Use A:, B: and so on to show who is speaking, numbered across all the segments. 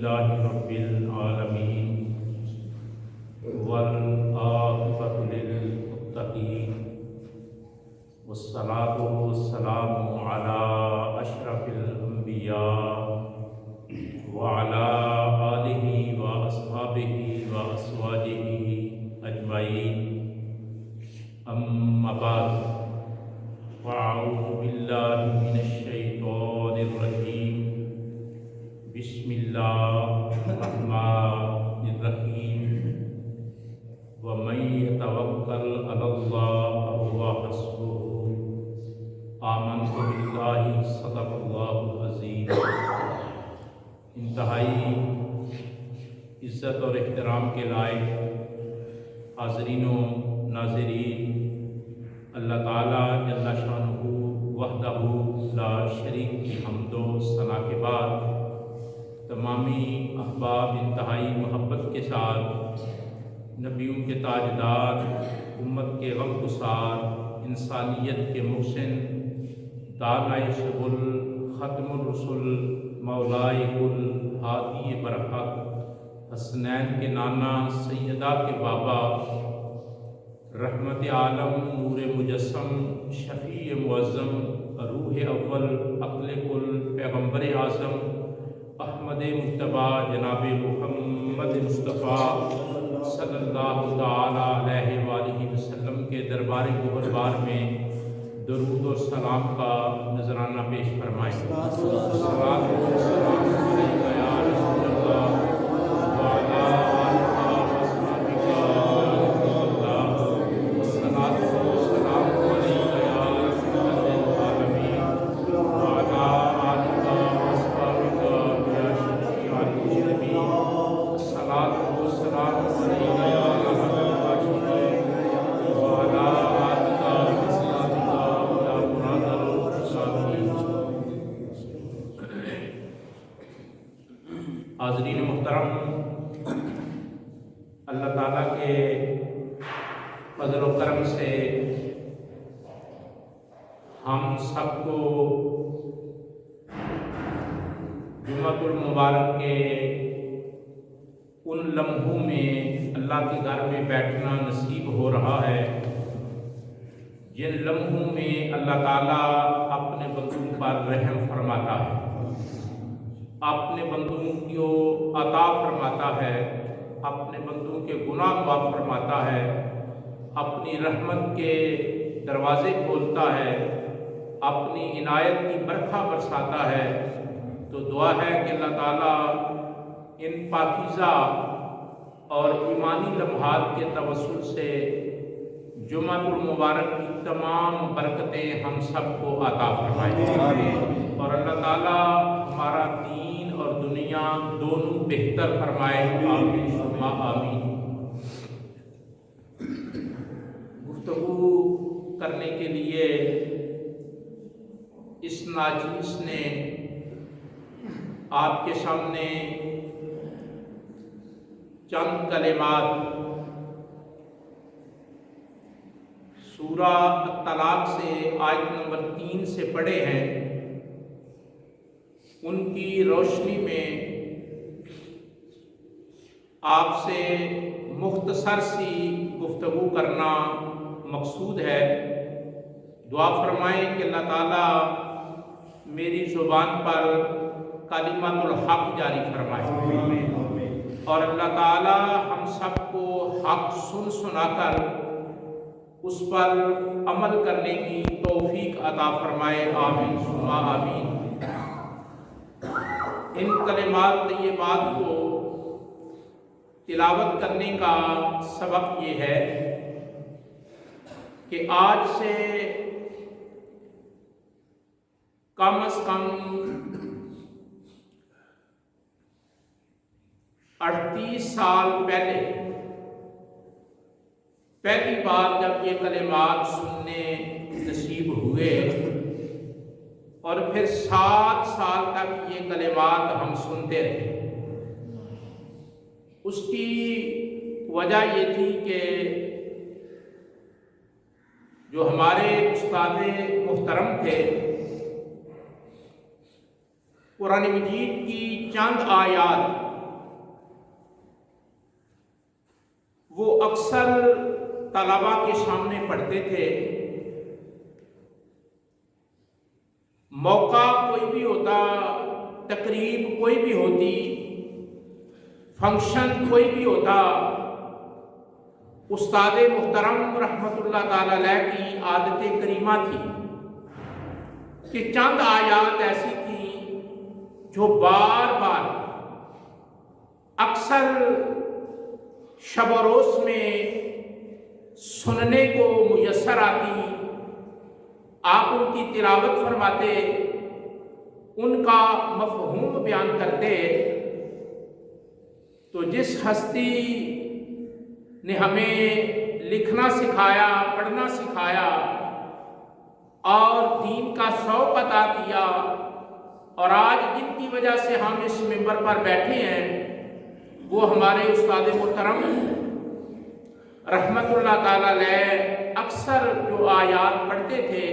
A: للہ رب العالمین والعاقبۃ للمتقین والصلاۃ والسلام علی اشرف الانبیاء وعلی آلہ واصحابہ وازواجہ اجمعین، اما بعد، فاعوذ باللہ من الشیطان الرجیم، بسم اللہ الرحمن الرحیم، ومن یتوکل علی اللہ فہو حسبہ، آمنت باللہ، صدق اللہ العظیم۔ انتہائی عزت اور احترام کے لائق حاضرین و ناظرین، اللہ تعالیٰ جل شانہ وحدہ لا شریک کی حمد و ثنا کے بعد تمامی احباب انتہائی محبت کے ساتھ نبیوں کے تاجدار، امت کے غمگسار، انسانیت کے محسن، دانائے سبل، ختم الرسل، مولائے کل، ہادی برحق، حسنین کے نانا، سیدہ کے بابا، رحمت عالم، نور مجسم، شفیع معظم، روح اول، عقل کل، پیغمبر اعظم، احمد مجتبیٰ، جناب محمد مصطفیٰ صلی اللہ تعالیٰ علیہ وآلہ وسلم کے دربار گوہربار میں درود و سلام کا نذرانہ پیش فرمائیں۔ صلاۃ و سلام علیکہ یا رسول اللہ وعلی آلہ وصحبہ اللہ، صلاۃ و سلام علیکہ یا رحمۃ للعالمین وعلی آلہ وصحبہ یا شفیع المذنبین، صلاۃ و سلام علیکہ یا رحمۃ العالمین وعلی آلہ وصحبہ یا مراد الصالحین۔ حاضرین محترم، اللہ تعالیٰ کے فضل و کرم سے ہم سب کو جمعۃ المبارک کے ان لمحوں میں اللہ کے گھر میں بیٹھنا نصیب ہو رہا ہے جن لمحوں میں اللہ تعالیٰ اپنے بندوں پر رحم فرماتا ہے، اپنے بندوں کو عطا فرماتا ہے، اپنے بندوں کے گناہ معاف فرماتا ہے، اپنی رحمت کے دروازے کھولتا ہے، اپنی عنایت کی برکھا برساتا ہے۔ تو دعا ہے کہ اللہ تعالیٰ ان پاکیزہ اور ایمانی لمحات کے توسل سے جمعۃ المبارک کی تمام برکتیں ہم سب کو عطا فرمائے، اور اللہ تعالیٰ ہمارا دین اور دنیا دونوں بہتر فرمائے، آمین ثم آمین۔ گفتگو کرنے کے لیے اس ناچیز نے آپ کے سامنے چند کلمات سورہ طلاق سے آیت نمبر 3 سے پڑھے ہیں، ان کی روشنی میں آپ سے مختصر سی گفتگو کرنا مقصود ہے۔ دعا فرمائیں کہ اللہ تعالیٰ میری زبان پر کلمۃ الحق جاری فرمائے، اور اللہ تعالیٰ ہم سب کو حق سن سنا کر اس پر عمل کرنے کی توفیق عطا فرمائے، آمین ثم آمین۔ ان کلمات طیبات کو تلاوت کرنے کا سبب یہ ہے کہ آج سے کم از کم 38 سال پہلی بار جب یہ کلمات سننے نصیب ہوئے، اور پھر 7 سال تک یہ کلمات ہم سنتے رہے۔ اس کی وجہ یہ تھی کہ جو ہمارے استاد محترم تھے، قرآن مجید کی چند آیات وہ اکثر طلبا کے سامنے پڑھتے تھے. موقع کوئی بھی ہوتا، تقریب کوئی بھی ہوتی، فنکشن کوئی بھی ہوتا، استاد محترم رحمت اللہ تعالی علیہ کی عادت کریمہ تھی کہ چند آیات ایسی تھیں جو بار بار اکثر شب و روز میں سننے کو میسر آتی. آپ ان کی تلاوت فرماتے، ان کا مفہوم بیان کرتے. تو جس ہستی نے ہمیں لکھنا سکھایا، پڑھنا سکھایا اور دین کا شوق عطا کیا، اور آج جن کی وجہ سے ہم اس منبر پر بیٹھے ہیں، وہ ہمارے استاد محترم رحمت اللہ تعالی علیہ اکثر جو آیات پڑھتے تھے،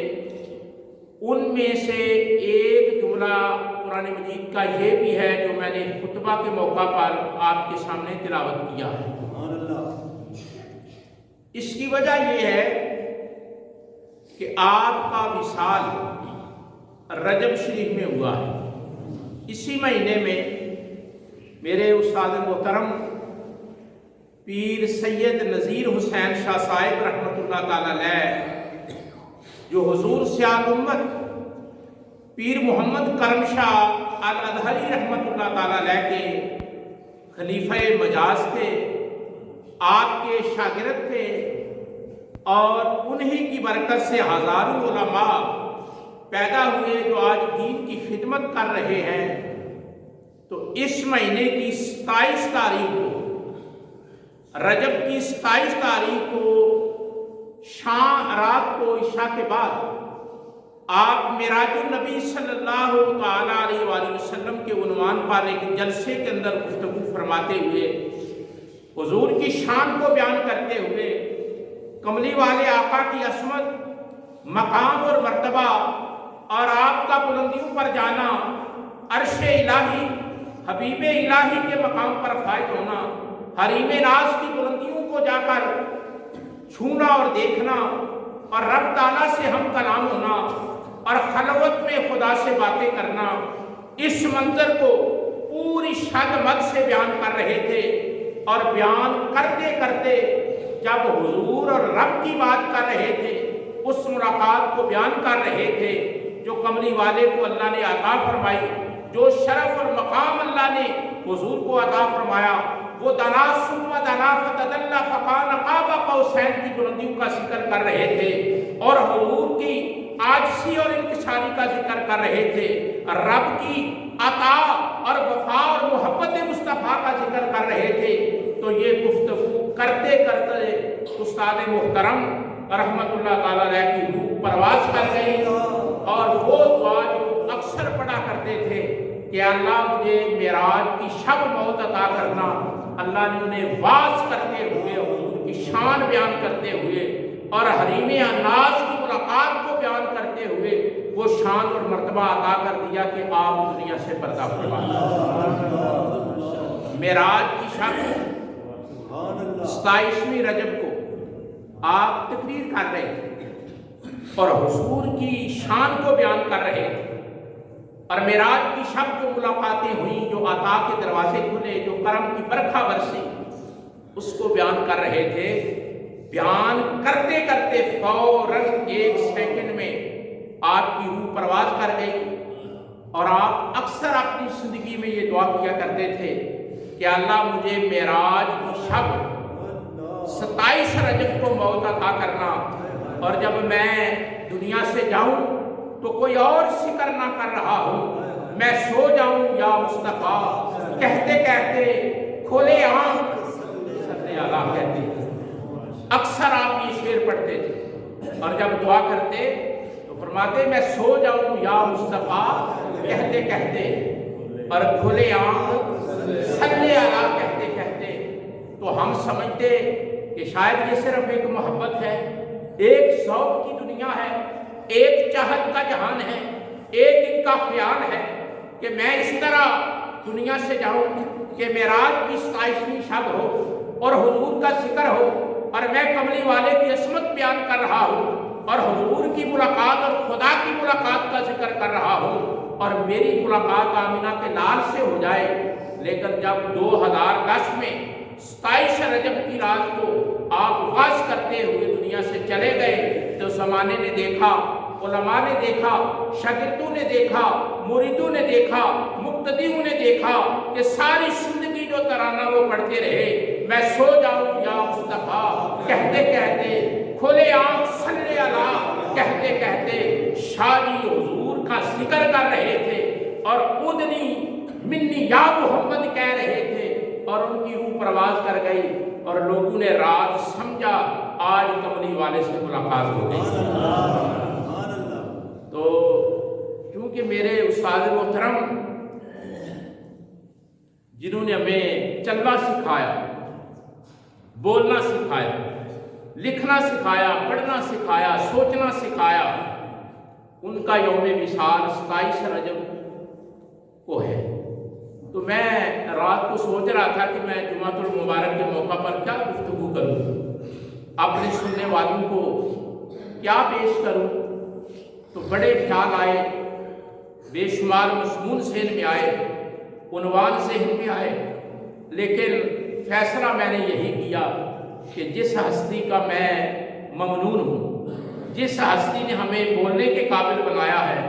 A: ان میں سے ایک جملہ قرآن مجید کا یہ بھی ہے جو میں نے خطبہ کے موقع پر آپ کے سامنے تلاوت کیا ہے. اس کی وجہ یہ ہے کہ آپ کا وصال رجب شریف میں ہوا ہے. اسی مہینے میں میرے استاد محترم پیر سید نذیر حسین شاہ صاحب رحمت اللہ تعالی علیہ، جو حضور سیال امت پیر محمد کرم شاہ الازہری رحمت اللہ تعالی علیہ کے خلیفہ مجاز تھے، آپ کے شاگرد تھے، اور انہی کی برکت سے ہزاروں علماء پیدا ہوئے جو آج دین کی خدمت کر رہے ہیں. تو اس مہینے کی 27 تاریخ کو، رجب کی 27 تاریخ کو شام رات کو عشاء کے بعد آپ معراج النبی صلی اللہ تعالی علیہ وآلہ وسلم کے عنوان پر ایک جلسے کے اندر گفتگو فرماتے ہوئے، حضور کی شان کو بیان کرتے ہوئے، کملی والے آقا کی عصمت، مقام اور مرتبہ اور آپ کا بلندیوں پر جانا، عرش الہی، حبیب الہی کے مقام پر فائز ہونا، حریم ناز کی بلندیوں کو جا کر چھونا اور دیکھنا، اور رب تعالیٰ سے ہم کلام ہونا، اور خلوت میں خدا سے باتیں کرنا، اس منظر کو پوری شد مد سے بیان کر رہے تھے. اور بیان کرتے کرتے جب حضور اور رب کی بات کر رہے تھے، اس ملاقات کو بیان کر رہے تھے جو کملی والے کو اللہ نے عطا فرمائی، جو شرف اور مقام اللہ نے حضور کو عطا فرمایا، وہ دنا ثم دنا فتدلی فکان قاب قوسین کی بلندیوں کا ذکر کر رہے تھے، اور حضور کی عاجزی اور انکساری کا ذکر کر رہے تھے، رب کی عطا اور وفا اور محبت مصطفیٰ کا ذکر کر رہے تھے. تو یہ گفتگو کرتے کرتے استاد محترم رحمت اللہ تعالی علیہ کی روح پرواز کر گئی، اور وہ دعا جو اکثر پڑھا کرتے تھے کہ اللہ مجھے معراج کی شب موت عطا کرنا، اللہ نے انہیں واعظ کرتے ہوئے، حضور کی شان بیان کرتے ہوئے اور حریم ناز کی ملاقات کو بیان کرتے ہوئے وہ شان اور مرتبہ عطا کر دیا کہ آپ دنیا سے پردہ فرما. معراج کی شب 27ویں رجب کو آپ تقریر کر رہے تھے اور حضور کی شان کو بیان کر رہے تھے، اور معراج کی شب جو ملاقاتیں ہوئیں، جو عطا کے دروازے کھلے، جو کرم کی برکھا برسی، اس کو بیان کر رہے تھے. بیان کرتے کرتے فوراً 1 سیکنڈ میں آپ کی روح پرواز کر گئی، اور آپ اکثر اپنی زندگی میں یہ دعا کیا کرتے تھے کہ اللہ مجھے معراج کی شب 27 رجب کو موت عطا کرنا، اور جب میں دنیا سے جاؤں تو کوئی اور فکر نہ کر رہا ہوں، میں سو جاؤں یا مصطفیٰ کہتے کہتے کھولے آنکھ صلی اللہ کہتے. اکثر آپ یہ شعر پڑھتے تھے، اور جب دعا کرتے تو فرماتے میں سو جاؤں یا مصطفیٰ کہتے کہتے، اور کھلے آنکھ صلی اللہ کہتے کہتے. تو ہم سمجھتے کہ شاید یہ صرف ایک محبت ہے، ایک ذوق کی دنیا ہے، ایک چاہت کا جہان ہے، ایک ان کا خیال ہے کہ میں اس طرح دنیا سے جاؤں کہ معراج کی 27ویں شب ہو، اور حضور کا ذکر ہو اور میں کملی والے کی عصمت بیان کر رہا ہوں اور حضور کی ملاقات اور خدا کی ملاقات کا ذکر کر رہا ہوں اور میری ملاقات آمینہ کے لال سے ہو جائے، لیکن جب 2010 میں 27 رجب کی رات کو آپ واز کرتے ہوئے دنیا سے چلے گئے تو زمانے نے دیکھا، علماء نے دیکھا، شاگردوں نے دیکھا، مریدوں نے دیکھا، مقتدیوں نے دیکھا کہ ساری زندگی جو ترانہ وہ پڑھتے رہے، میں سو جاؤں یا مصطفیٰ کہتے کہتے، کھولے آنکھ صلی اللہ کہتے کہتے شادی حضور کا ذکر کر رہے تھے اور ادنی منی یا محمد کہہ رہے تھے اور ان کی روح پرواز کر گئی اور لوگوں نے راز سمجھا آج کملی والے سے ملاقات ہو گئی۔ تو چونکہ میرے استاد محترم جنہوں نے ہمیں چلنا سکھایا، بولنا سکھایا، لکھنا سکھایا، پڑھنا سکھایا، سوچنا سکھایا، ان کا یوم وصال 27 رجب کو ہے۔ تو میں رات کو سوچ رہا تھا کہ میں جمعۃ المبارک کے موقع پر کیا گفتگو کروں، اپنے سننے والوں کو کیا پیش کروں، تو بڑے خیال آئے، بے شمار مضمون ذہن میں آئے، عنوان ذہن میں آئے، لیکن فیصلہ میں نے یہی کیا کہ جس ہستی کا میں ممنون ہوں، جس ہستی نے ہمیں بولنے کے قابل بنایا ہے،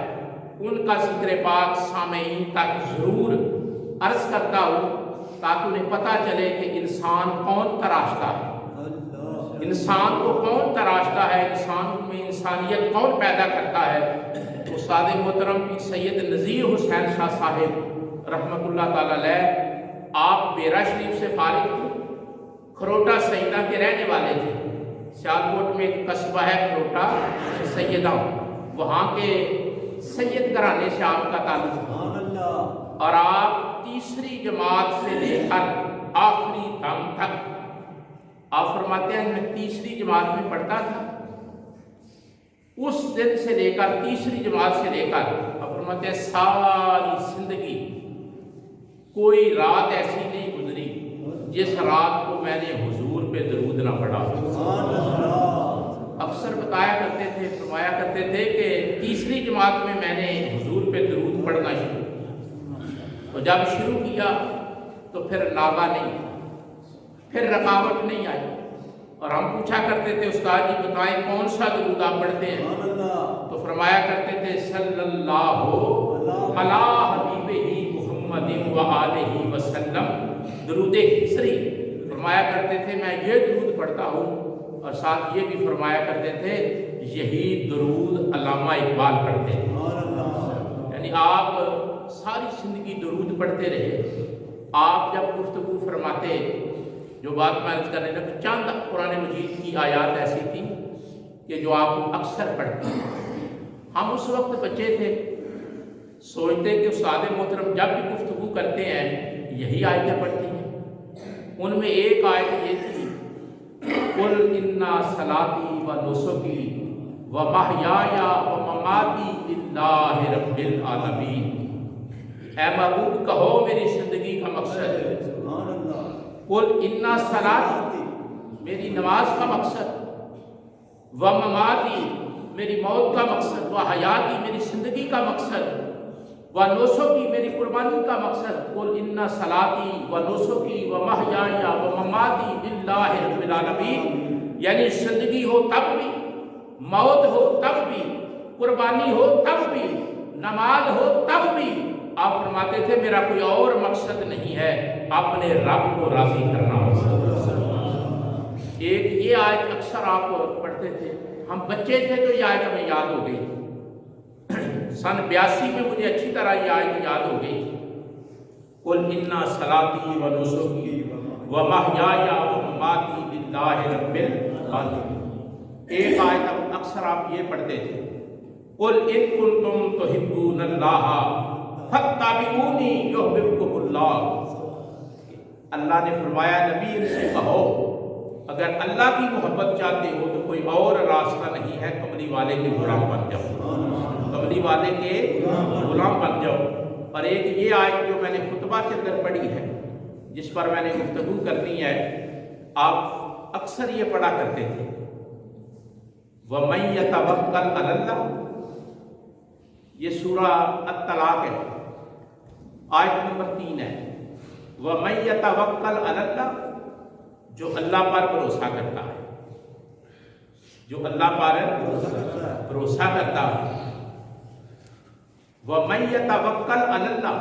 A: ان کا ذکر پاک سامعین تک ضرور عرض کرتا ہوں تاکہ انہیں پتہ چلے کہ انسان کون تراشتا ہے، انسان کو کون تراشتا ہے، انسان میں انسانیت کون پیدا کرتا ہے۔ استاد محترم پیر سید نذیر حسین شاہ صاحب رحمۃ اللہ تعالی علیہ آپ بیرا شریف سے فارغ تھے، کھروٹا سیدہ کے رہنے والے تھے۔ سیالکوٹ میں ایک قصبہ ہے کھروٹا سیدہ، وہاں کے سید گھرانے سے آپ کا تعلق تھا اور آپ تیسری جماعت سے لے کر آخری دم تک، آپ فرماتے ہیں میں تیسری جماعت میں پڑھتا تھا، اس دن سے لے کر تیسری جماعت سے لے کر آپ فرماتے ہیں ساری زندگی کوئی رات ایسی نہیں گزری جس رات کو میں نے حضور پہ درود نہ پڑھا۔ اکثر بتایا کرتے تھے، فرمایا کرتے تھے کہ تیسری جماعت میں میں نے حضور پہ درود پڑھنا شروع کیا، تو جب شروع کیا تو پھر ناغہ نہیں، پھر رکاوٹ نہیں آئی، اور ہم پوچھا کرتے تھے استاد جی بتائیں کون سا درود آپ پڑھتے ہیں، تو فرمایا کرتے تھے صلی اللہ علی حبیبہ محمد و آلہ وسلم، درود ہجری۔ فرمایا کرتے تھے میں یہ درود پڑھتا ہوں، اور ساتھ یہ بھی فرمایا کرتے تھے یہی درود علامہ اقبال پڑھتے ہیں۔ یعنی آپ ساری زندگی درود پڑھتے رہے۔ آپ جب گفتگو فرماتے، جو بات میں عرض کرنے لگا، چند قرآن مجید کی آیات ایسی تھی کہ جو آپ اکثر پڑھتے ہیں۔ ہم اس وقت بچے تھے، سوچتے کہ استاد محترم جب بھی گفتگو کرتے ہیں یہی آیتیں پڑھتی ہیں۔ ان میں ایک آیت یہ تھی قل انا صلاتی و نسکی و محیایا و مماتی للہ رب العالمین، اے محبوب کہو میری زندگی کا مقصد، قل انا صلاتی میری نماز کا مقصد، و مماتی میری موت کا مقصد، و حیاتی میری زندگی کا مقصد، و نسکی میری قربانی کا مقصد، قل انا صلاتی و نسکی و محیایا و مماتی للہ رب العالمین، یعنی زندگی ہو تب بھی، موت ہو تب بھی، قربانی ہو تب بھی، نماز ہو تب بھی، آپ فرماتے تھے میرا کوئی اور مقصد نہیں ہے، اپنے رب کو راضی کرنا مقصد۔ ایک یہ آیت اکثر آپ پڑھتے تھے، ہم بچے تھے تو یہ آیت ہمیں یاد ہو گئی، سن 82 میں مجھے اچھی طرح یہ آیت یاد ہو گئی، قل انا صلاتی و نسکی و محیایا و مماتی للہ رب العالمین۔ ایک آیت اکثر آپ یہ پڑھتے تھے، قل ان کنتم تحبون اللہ فاتبعونی یحببکم اللہ، اللہ نے فرمایا نبی ان سے کہو اگر اللہ کی محبت چاہتے ہو تو کوئی اور راستہ نہیں ہے، کملی والے کے غلام بن جاؤ، کملی والے کے غلام بن جاؤ۔ اور ایک یہ آیت جو میں نے خطبہ کے اندر پڑھی ہے، جس پر میں نے گفتگو کرنی ہے، آپ اکثر یہ پڑھا کرتے تھے وَمَن يَتَوَكَّلْ عَلَى اللَّهِ، یہ سورہ الطلاق ہے، آیت نمبر 3 ہے۔ وَمَن يَتَوَكَّلْ عَلَى اللَّهِ، جو اللہ پر بھروسہ کرتا ہے، جو اللہ پر بھروسہ کرتا ہے۔ وَمَن يَتَوَكَّلْ عَلَى اللَّهِ،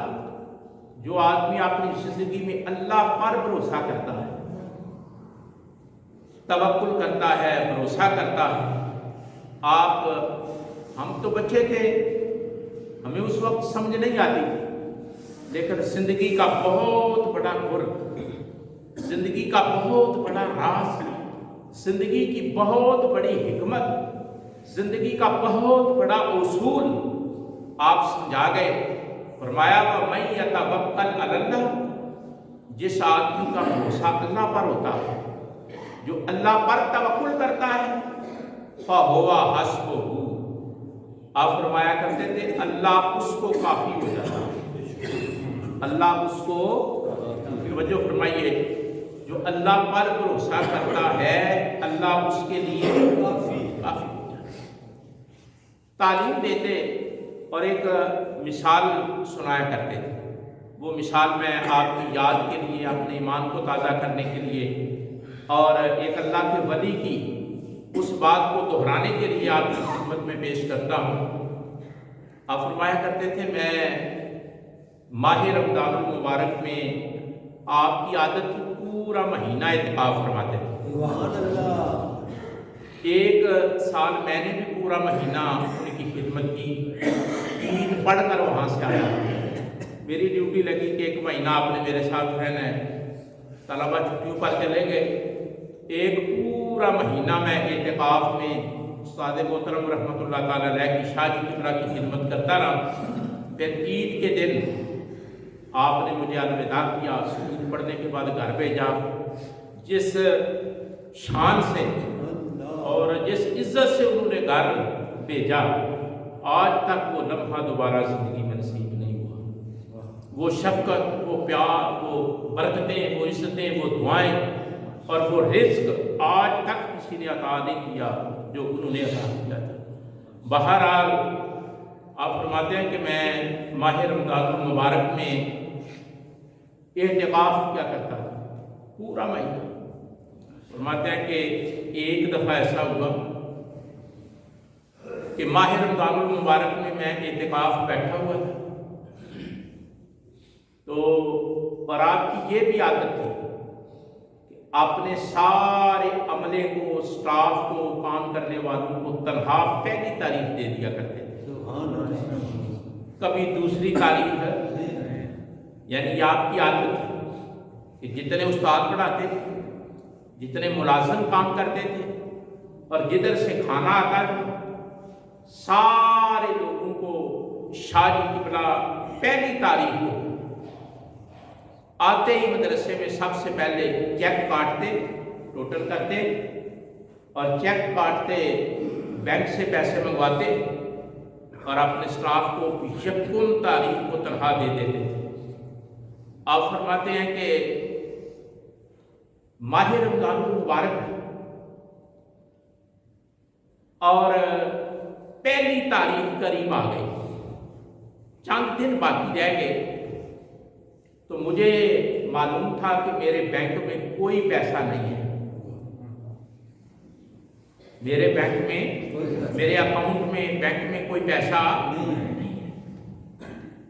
A: جو آدمی اپنی زندگی میں اللہ پر بھروسہ کرتا ہے، توکل کرتا ہے، بھروسہ کرتا ہے۔ ہم تو بچے تھے، ہمیں اس وقت سمجھ نہیں آتی تھی، لیکن زندگی کا بہت بڑا گر، زندگی کا بہت بڑا راز، زندگی کی بہت بڑی حکمت، زندگی کا بہت بڑا اصول آپ سمجھا گئے۔ فرمایا وَمَن يَتَوَكَّلْ عَلَى اللَّهِ، جس آدمی کا بھروسہ اللہ پر ہوتا ہے، جو اللہ پر توکل کرتا ہے، فَهُوَ حَسْبُهُ، آپ فرمایا کرتے تھے اللہ اس کو کافی ہو جاتا ہے، اللہ اس کو، توجہ فرمائیے، جو اللہ پر بھروسہ کرتا ہے اللہ اس کے لیے کافی ہو جاتا ہے۔ تعلیم دیتے اور ایک مثال سنایا کرتے تھے، وہ مثال میں آپ کی یاد کے لیے، اپنے ایمان کو تازہ کرنے کے لیے اور ایک اللہ کے ولی کی اس بات کو دہرانے کے لیے آپ کی خدمت میں پیش کرتا ہوں۔ آپ فرمایا کرتے تھے میں ماہ رمضان المبارک میں آپ کی عادت کی پورا مہینہ اعتکاف فرماتے تھے۔ ایک سال میں نے بھی پورا مہینہ ان کی خدمت کی، عید پڑھ کر وہاں سے آیا، میری ڈیوٹی لگی کہ 1 مہینہ آپ نے میرے ساتھ رہنا ہے، طلبہ چھٹیوں پر چلے گئے، ایک پورا مہینہ میں اعتکاف میں استاد محترم رحمۃ اللہ تعالیٰ علیہ کی شاہ جی قبلہ کی خدمت کرتا رہا۔ پھر عید کے دن آپ نے مجھے الوداع کیا، عید پڑھنے کے بعد گھر بھیجا۔ جس شان سے اور جس عزت سے انہوں نے گھر بھیجا، آج تک وہ لمحہ دوبارہ زندگی میں نصیب نہیں ہوا۔ وہ شفقت، وہ پیار، وہ برکتیں، وہ عزتیں، وہ دعائیں اور وہ رزق آج تک کسی نے عطا نہیں کیا جو انہوں نے عطا کیا تھا۔ بہرحال آپ فرماتے ہیں کہ میں ماہ رمضان المبارک میں اعتکاف کیا کرتا تھا پورا مہینہ۔ فرماتے ہیں کہ ایک دفعہ ایسا ہوا کہ ماہ رمضان المبارک میں اعتکاف بیٹھا ہوا تھا، تو اور آپ کی یہ بھی عادت تھی کہ اپنے سارے عملے کو، سٹاف کو، کام کرنے والوں کو تنہا پہلی تعریف دے دیا کرتے تھے، کبھی دوسری تعریف ہے، یعنی آپ کی عادت تھی کہ جتنے استاد پڑھاتے تھے، جتنے ملازم کام کرتے تھے اور جدھر سے کھانا آتا تھا، سارے لوگوں کو شاہ جی قبلہ پہلی تاریخ کو آتے ہی مدرسے میں سب سے پہلے چیک کاٹتے، ٹوٹل کرتے اور چیک کاٹتے بینک سے پیسے منگواتے اور اپنے سٹاف کو یکم تاریخ کو تنخواہ دے دیتے تھے۔ آپ فرماتے ہیں کہ ماہ رمضان المبارک اور پہلی تاریخ قریب آ گئی، چند دن باقی رہ گئے، تو مجھے معلوم تھا کہ میرے بینک میں کوئی پیسہ نہیں ہے، میرے بینک میں، میرے اکاؤنٹ میں، بینک میں کوئی پیسہ نہیں ہے،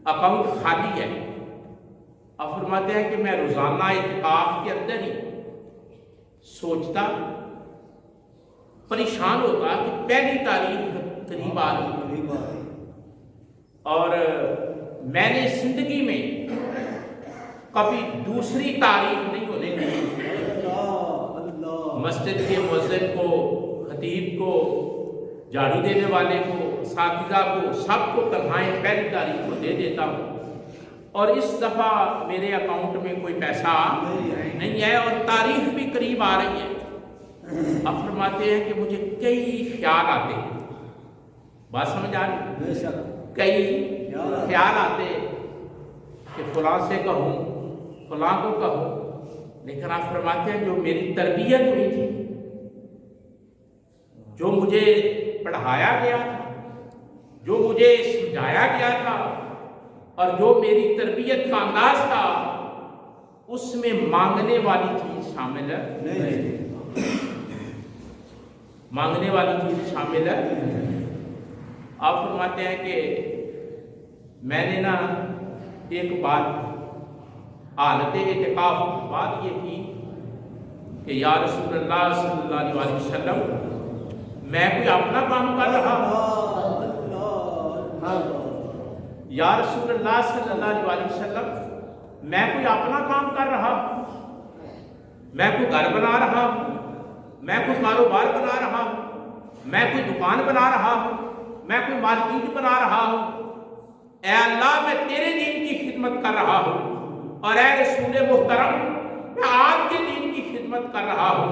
A: اکاؤنٹ خالی ہے۔ اب فرماتے ہیں کہ میں روزانہ اعتکاف کے اندر ہی سوچتا، پریشان ہوتا کہ پہلی تاریخ قریب آ رہی، اور میں نے زندگی میں کبھی دوسری تاریخ نہیں ہونے دی۔ مسجد کے مؤذن کو، خطیب کو، جھاڑو دینے والے کو، اساتذہ کو، سب کو تنخواہیں پہلی تاریخ کو دے دیتا ہوں، اور اس دفعہ میرے اکاؤنٹ میں کوئی پیسہ نہیں ہے اور تاریخ بھی قریب آ رہی ہے۔ اب فرماتے ہیں کہ مجھے کئی خیال آتے، بات سمجھ آ رہی؟ کئی خیال آتے کہ فلاں سے کہوں، فلاں کو کہوں، لیکن آپ فرماتے ہیں جو میری تربیت ہوئی تھی، جو مجھے پڑھایا گیا تھا، جو مجھے سمجھایا گیا تھا، اور جو میری تربیت کا انداز تھا، اس میں مانگنے والی چیز شامل ہے، مانگنے والی چیز شامل ہے۔ آپ فرماتے ہیں کہ میں نے نا ایک بات حالت اعتکاف بات یہ کی کہ یا رسول اللہ صلی اللہ علیہ وسلم، میں کوئی اپنا کام کر رہا ہوں، یا رسول اللہ صلی اللہ علیہ وسلم، میں کوئی اپنا کام کر رہا ہوں، میں کوئی گھر بنا رہا ہوں، میں کوئی کاروبار بنا رہا ہوں، میں کوئی دکان بنا رہا ہوں، میں کوئی مارکیٹ بنا رہا ہوں، اے اللہ میں تیرے دین کی خدمت کر رہا ہوں، اور اے رسول محترم میں آپ کے دین کی خدمت کر رہا ہوں،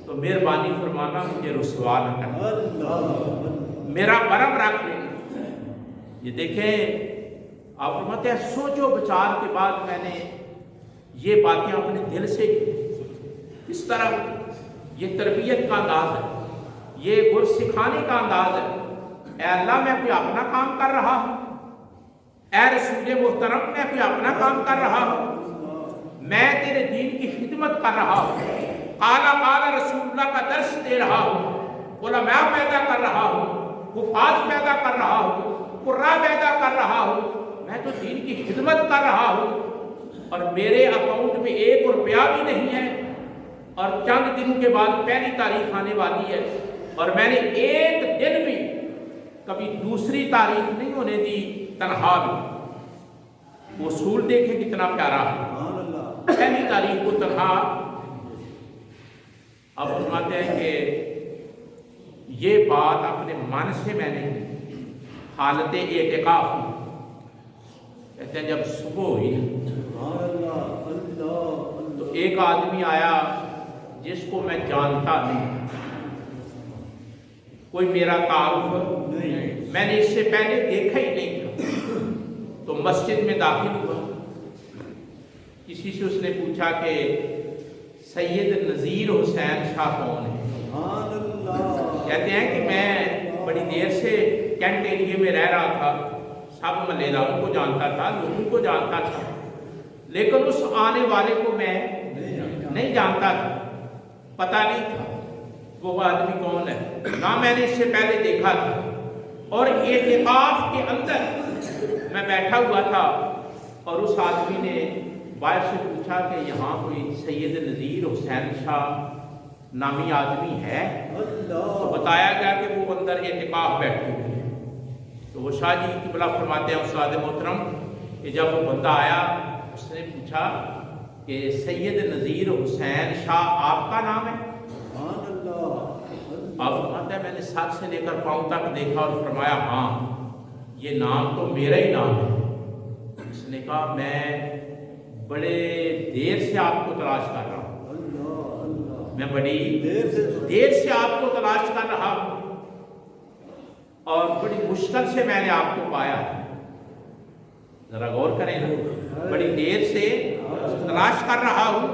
A: تو مہربانی فرمانا مجھے رسوا نہ کرنا، میرا برم رکھ لینا۔ یہ دیکھیں آپ فرماتے ہیں سوچو بچار کے بعد میں نے یہ باتیں اپنے دل سے کی۔ اس طرح یہ تربیت کا انداز ہے، یہ گر سکھانے کا انداز ہے۔ اے اللہ میں کوئی اپنا کام کر رہا ہوں، اے رسول محترم میں کوئی اپنا کام کر رہا ہوں، میں تیرے دین کی خدمت کر رہا ہوں، قال رسول اللہ کا درس دے رہا ہوں، علماء پیدا کر رہا ہوں، حفاظ پیدا کر رہا ہوں، قراء پیدا کر رہا ہوں، میں تو دین کی خدمت کر رہا ہوں، اور میرے اکاؤنٹ میں 1 روپیہ بھی نہیں ہے، اور چند دنوں کے بعد پہلی تاریخ آنے والی ہے، اور میں نے ایک دن بھی کبھی دوسری تاریخ نہیں ہونے دی تنہا بھی۔ اصول دیکھیں کتنا پیارا ہے، پہلی تاریخ کو تنہا۔ اب فرماتے ہیں کہ یہ بات اپنے من سے میں نے حالت اعتکاف کی۔ کہتے ہیں جب صبح ہوئی تو ایک آدمی آیا جس کو میں جانتا نہیں، کوئی میرا تعارف میں نے اس سے پہلے دیکھا ہی نہیں تھا، تو مسجد میں داخل ہوا، کسی سے اس نے پوچھا کہ سید نذیر حسین شاہ کون ہے؟ کہتے ہیں کہ میں بڑی دیر سے کینٹ ایریے میں رہ رہا تھا، سب محلے داروں کو جانتا تھا، لوگوں کو جانتا تھا، لیکن اس آنے والے کو میں نہیں جانتا تھا، پتہ نہیں تھا وہ آدمی کون ہے، نہ میں نے اس سے پہلے دیکھا تھا۔ اور اعتکاف کے اندر میں بیٹھا ہوا تھا، اور اس آدمی نے باہر سے پوچھا کہ یہاں کوئی سید نذیر حسین شاہ نامی آدمی ہے؟ تو بتایا گیا کہ وہ اندر اعتکاف بیٹھے ہوئے ہیں۔ تو وہ شاہ جی کی بلا فرماتے ہیں استاد محترم کہ جب وہ بندہ آیا اس نے پوچھا کہ سید نذیر حسین شاہ آپ کا نام ہے؟ آپ فرماتے ہیں میں نے سر سے لے کر پاؤں تک دیکھا اور فرمایا ہاں یہ نام تو میرا ہی نام ہے۔ اس نے کہا میں بڑے دیر سے آپ کو تلاش کر رہا ہوں، میں بڑی دیر سے آپ کو تلاش کر رہا ہوں، اور بڑی مشکل سے میں نے آپ کو پایا ہے۔ ذرا غور کریں، بڑی دیر سے تلاش کر رہا ہوں،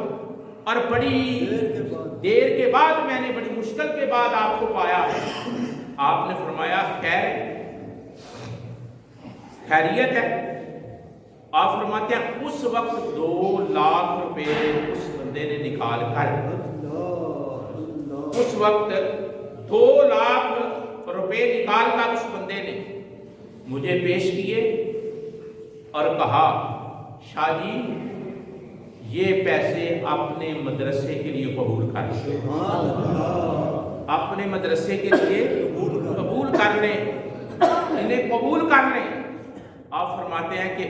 A: اور بڑی دیر کے بعد میں نے بڑی مشکل کے بعد آپ کو پایا ہے۔ آپ نے فرمایا خیریت ہے؟ آپ فرماتے ہیں اس وقت 2 لاکھ روپے اس بندے نے نکال کر، اس وقت 2 لاکھ روپے نکال کر اس بندے نے مجھے پیش کیے اور کہا شاہ جی یہ پیسے اپنے مدرسے کے لیے قبول کر لیں، اپنے مدرسے کے لیے قبول کر لیں، انہیں قبول کر لیں۔ آپ فرماتے ہیں کہ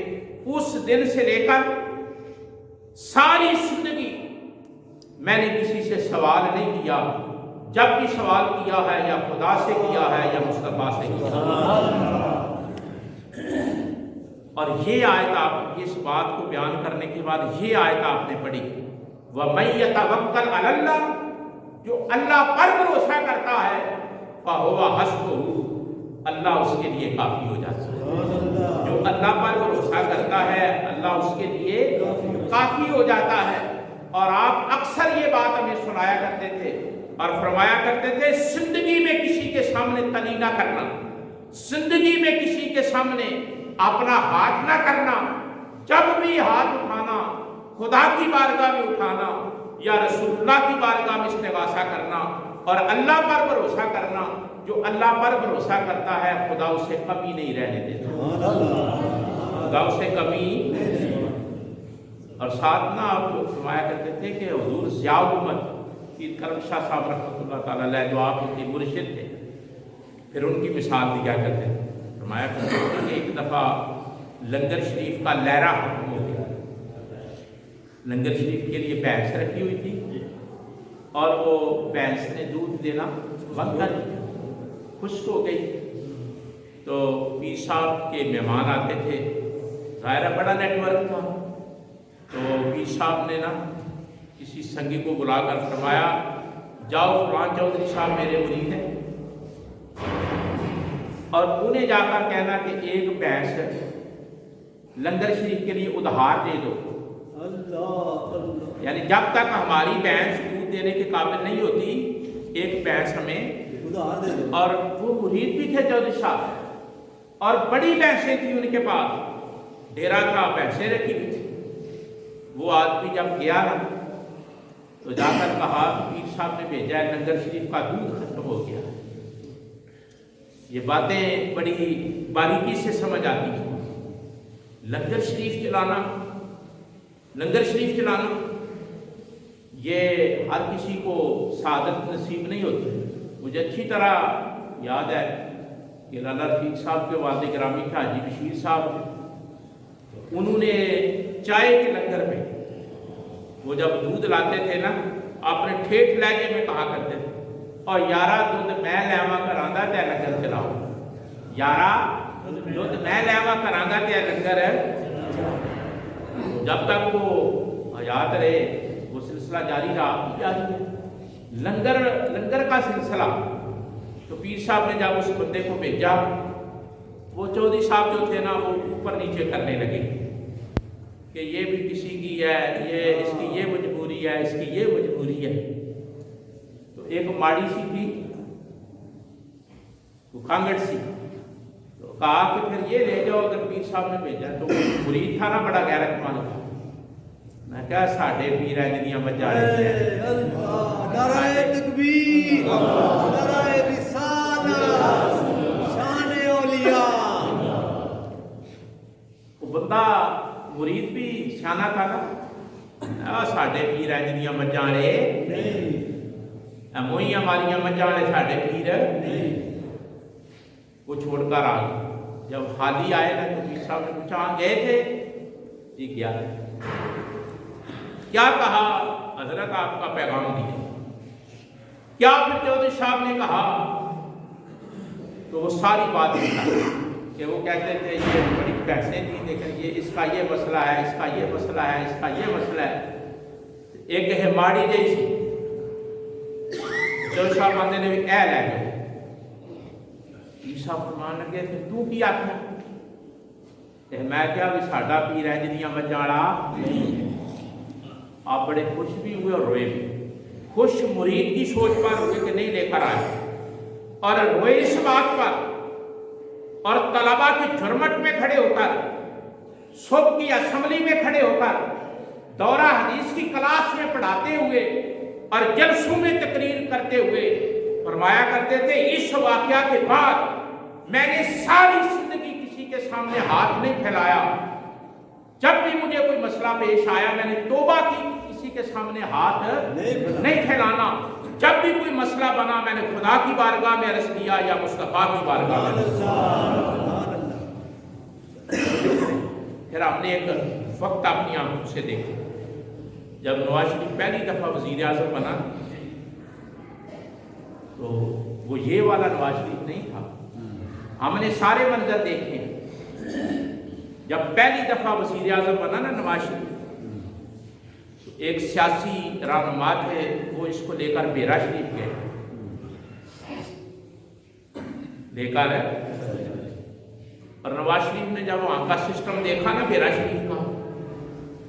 A: اس دن سے لے کر ساری زندگی میں نے کسی سے سوال نہیں کیا، جب بھی سوال کیا ہے یا خدا سے کیا ہے یا مصطفیٰ سے کیا ہے۔ اور یہ آیت آپ اس بات کو بیان کرنے کے بعد یہ آیت آپ نے پڑھی، وَمَن يَتَوَكَّلْ عَلَى اللَّهِ، جو اللہ پر بھروسہ کرتا ہے فَهُوَ حَسْبُهُ، اللہ اس کے لیے کافی ہو جاتا ہے۔ جو اللہ پر بھروسہ کرتا ہے اللہ اس کے لیے کافی ہو جاتا ہے۔ اور آپ اکثر یہ بات ہمیں سنایا کرتے تھے اور فرمایا کرتے تھے، زندگی میں کسی کے سامنے تلی نہ کرنا، زندگی میں کسی کے سامنے اپنا ہاتھ نہ کرنا، جب بھی ہاتھ اٹھانا خدا کی بارگاہ میں اٹھانا یا رسول اللہ کی بارگاہ میں استغاثہ کرنا اور اللہ پر بھروسہ کرنا۔ جو اللہ پر بھروسہ کرتا ہے خدا اسے کمی نہیں رہنے دیتا، خدا اسے کمی۔ اور ساتھ نہ آپ لوگ فرمایا کرتے تھے کہ حضور ضیاء الامت پیر کرم شاہ صاحب رحمۃ اللہ تعالیٰ علیہ جو آپ کے مرشد تھے، پھر ان کی مثال دیا کرتے تھے، فرمایا کرتے تھے کہ ایک دفعہ لنگر شریف کا لہرا ختم ہو گیا، لنگر شریف کے لیے بھینس رکھی ہوئی تھی اور وہ بھینس نے دودھ دینا بند کر دیا، خشک ہو گئی۔ تو پیر صاحب کے مہمان آتے تھے، ظاہر بڑا نیٹ ورک تھا، تو پیر صاحب نے نا کسی سنگی کو بلا کر فرمایا، جاؤ فلان چودھری صاحب میرے مرید ہیں، اور انہیں جا کر کہنا کہ ایک بھینس لنگر شریف کے لیے ادھار دے دو۔ یعنی جب تک ہماری بھینس دودھ دینے کے قابل نہیں ہوتی، ایک بھینس ہمیں ادھار دے دو۔ اور وہ مرید بھی تھے چودھری صاحب، اور بڑی بھینسیں تھیں ان کے پاس، ڈیرا تھا، بھینسیں رکھی ہوئی تھی۔ وہ آدمی جب گیا نا تو جا کر کہا، پیر صاحب نے بھیجا ہے، لنگر شریف کا دودھ ختم ہو گیا۔ یہ باتیں بڑی باریکی سے سمجھ آتی ہیں۔ لنگر شریف چلانا، لنگر شریف چلانا یہ ہر کسی کو سعادت نصیب نہیں ہوتی۔ مجھے اچھی طرح یاد ہے کہ لالا رفیق صاحب کے والد گرامی تھے حاجی بشیر صاحب، انہوں نے چائے کے لنگر میں وہ جب دودھ لاتے تھے نا، اپنے ٹھیٹھ لہجے میں کہا کرتے تھے، اور یارا دودھ میں لیوا کراندا تے لنگر چلاؤ، یارا دودھ میں لیوا کراندا تے لنگر۔ جب تک وہ حیات رہے وہ سلسلہ جاری رہا، جاری ہے لنگر کا سلسلہ۔ تو پیر صاحب نے جب اس بندے کو بھیجا، وہ چودھری صاحب جو تھے نا وہ اوپر نیچے کرنے لگے کہ یہ بھی کسی کی ہے، یہ اس کی یہ مجبوری ہے، اس کی یہ مجبوری ہے۔ تو ایک ماڑی سی تھی، وہ کانگڑ سی، تو کہا کہ پھر یہ لے جاؤ اگر پیر صاحب نے بھیجا۔ تو مرید تھا نا بڑا غیرت مند تھا، میں کہا ساڈے پیر اجدیاں مجاڑے ہیں،
B: نعرہ تکبیر، نعرہ رسالت، شان اولیاء۔
A: وہ بندہ مرید بھی شانہ تھا نا، ساڈے پیر اجدیاں مجاڑے موئی ہماری مجاڑے ساڈے پیر۔ وہ چھوڑ کر آ گئے۔ جب حالی آئے نا تو پیر صاحب نے پوچھا گئے تھے؟ جی کیا ہے؟ کیا کہا؟ حضرت آپ کا پیغام دیا۔ کیا پھر چودھری صاحب نے کہا؟ تو وہ ساری بات بتائی کہ وہ کہتے تھے یہ بڑی پیسے تھی، لیکن یہ اس کا یہ مسئلہ ہے، اس کا یہ مسئلہ ہے، اس کا یہ مسئلہ ہے۔ ایک ہے ماڑی جیسی، چودھری صاحب آندے نے بھی اے لے گئے۔ پیر صاحب فرمان لگے پھر تو کی آکھیا؟ میں کیا بھی ساڈا پیر ہے جنیاں مجاڑا۔ آپ بڑے خوش بھی ہوئے اور روئے بھی۔ خوش مرید کی سوچ پر ہوئے کہ نہیں لے کر آئے، اور روئے اس بات پر، اور طلباء کی جھرمٹ میں کھڑے ہو کر، صبح کی اسمبلی میں کھڑے ہو کر، دورہ حدیث کی کلاس میں پڑھاتے ہوئے اور جلسوں میں تقریر کرتے ہوئے فرمایا کرتے تھے، اس واقعہ کے بعد میں نے ساری زندگی کسی کے سامنے ہاتھ نہیں پھیلایا۔ جب بھی مجھے کوئی مسئلہ پیش آیا میں نے توبہ کی، کسی کے سامنے ہاتھ نہیں پھیلانا۔ جب بھی کوئی مسئلہ بنا میں نے خدا کی بارگاہ میں عرض کیا یا مصطفیٰ کی بارگاہ میں۔ پھر ہم نے ایک وقت اپنی آنکھوں سے دیکھا، جب نواز شریف پہلی دفعہ وزیر اعظم بنا تو وہ یہ والا نواز شریف نہیں تھا۔ ہم نے سارے منظر دیکھے ہیں۔ جب پہلی دفعہ وزیر اعظم بنا نا نواز شریف، تو ایک سیاسی رہنما تھے، وہ اس کو لے کر بیرا شریف گئے، لے کر، اور نواز شریف نے جب وہاں کا سسٹم دیکھا نا بیرا شریف کا،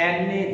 A: ਐਨੇ